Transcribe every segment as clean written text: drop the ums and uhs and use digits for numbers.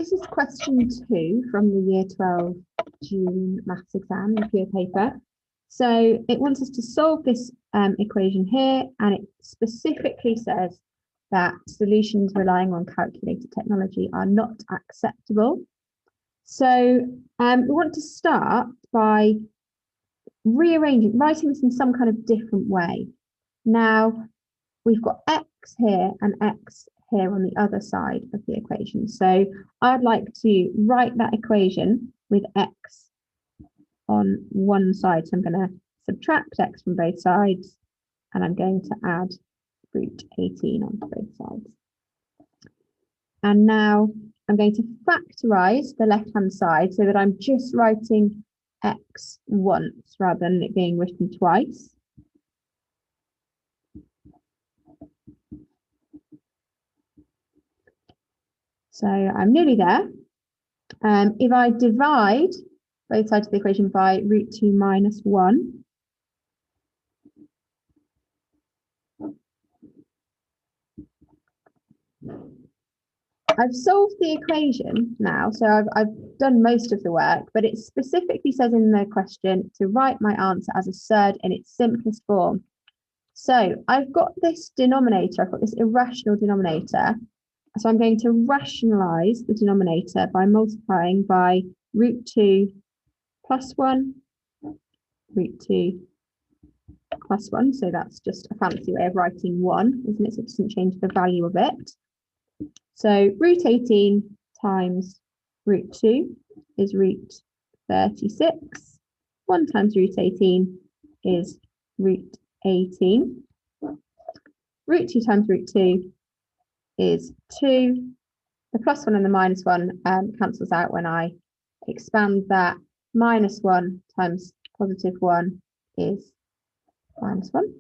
This is question 2 from the Year 12 June maths exam in pure paper. So it wants us to solve this equation here, and it specifically says that solutions relying on calculator technology are not acceptable. So we want to start by rearranging, writing this in some kind of different way. Now, we've got x here and x here on the other side of the equation. So I'd like to write that equation with x on one side. So I'm going to subtract x from both sides, and I'm going to add root 18 onto both sides. And now I'm going to factorize the left-hand side so that I'm just writing x once rather than it being written twice. So I'm nearly there. If I divide both sides of the equation by root 2 minus 1, I've solved the equation now, so I've done most of the work, but it specifically says in the question to write my answer as a surd in its simplest form. So I've got this denominator, I've got this irrational denominator. So I'm going to rationalize the denominator by multiplying by root 2 plus 1, root 2 plus 1. So that's just a fancy way of writing 1, isn't it? So it doesn't change the value of it. So root 18 times root 2 is root 36. 1 times root 18 is root 18. Root 2 times root 2 is 2. The plus 1 and the minus 1 cancels out when I expand that. Minus 1 times positive 1 is minus 1.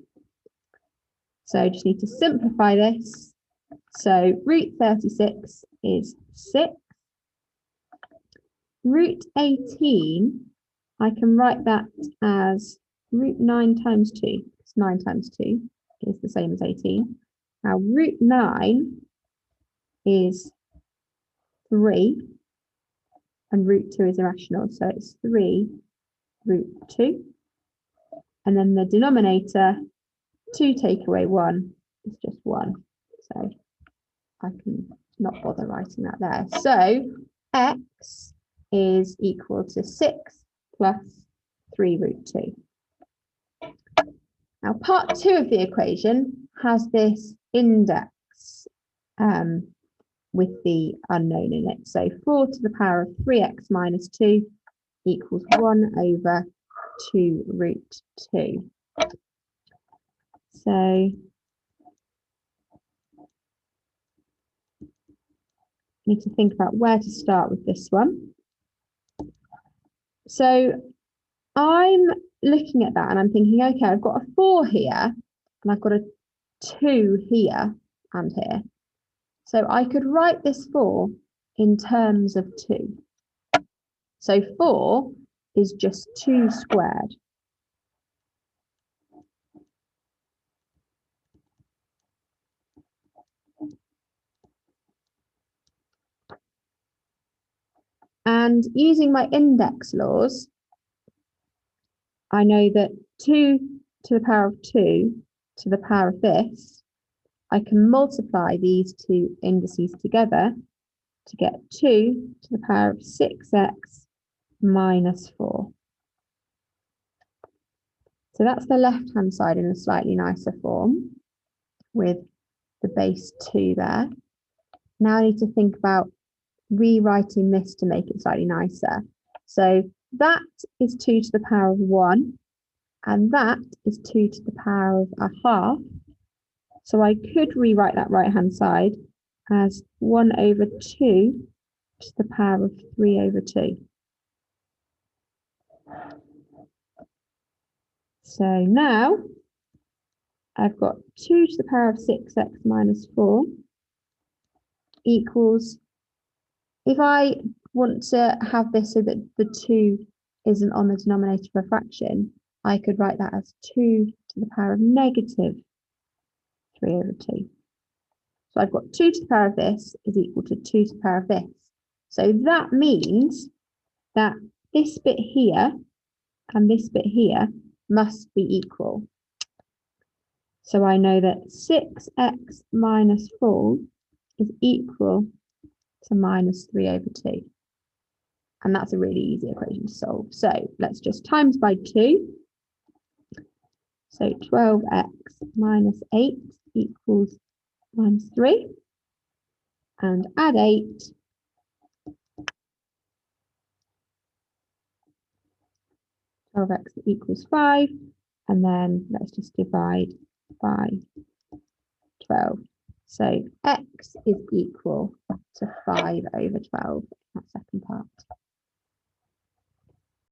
So I just need to simplify this. So root 36 is 6. Root 18, I can write that as root 9 times 2. Because 9 times 2 is the same as 18. Now root 9 is 3, and root 2 is irrational, so it's 3 root 2. And then the denominator, 2 take away 1 is just 1. So I can not bother writing that there. So x is equal to 6 plus 3 root 2. Now part 2 of the equation has this index with the unknown in it. So 4 to the power of 3x minus 2 equals 1 over 2 root 2. So I need to think about where to start with this one. So I'm looking at that and I'm thinking, okay, I've got a 4 here and I've got a 2 here and here. So I could write this 4 in terms of 2. So 4 is just 2 squared. And using my index laws, I know that 2 to the power of 2 to the power of this, I can multiply these two indices together to get 2 to the power of 6x minus 4. So that's the left-hand side in a slightly nicer form with the base 2 there. Now I need to think about rewriting this to make it slightly nicer. So that is 2 to the power of 1, and that is 2 to the power of a half. So I could rewrite that right-hand side as 1 over 2 to the power of 3 over 2. So now I've got 2 to the power of 6x minus 4 equals, if I want to have this so that the 2 isn't on the denominator of a fraction, I could write that as 2 to the power of negative 3 over 2. So I've got 2 to the power of this is equal to 2 to the power of this. So that means that this bit here and this bit here must be equal. So I know that 6x minus 4 is equal to minus 3 over 2. And that's a really easy equation to solve. So let's just times by 2. So 12x minus 8 equals minus 3. And add 8. X equals 5. And then let's just divide by 12. So x is equal to 5 over 12, that second part.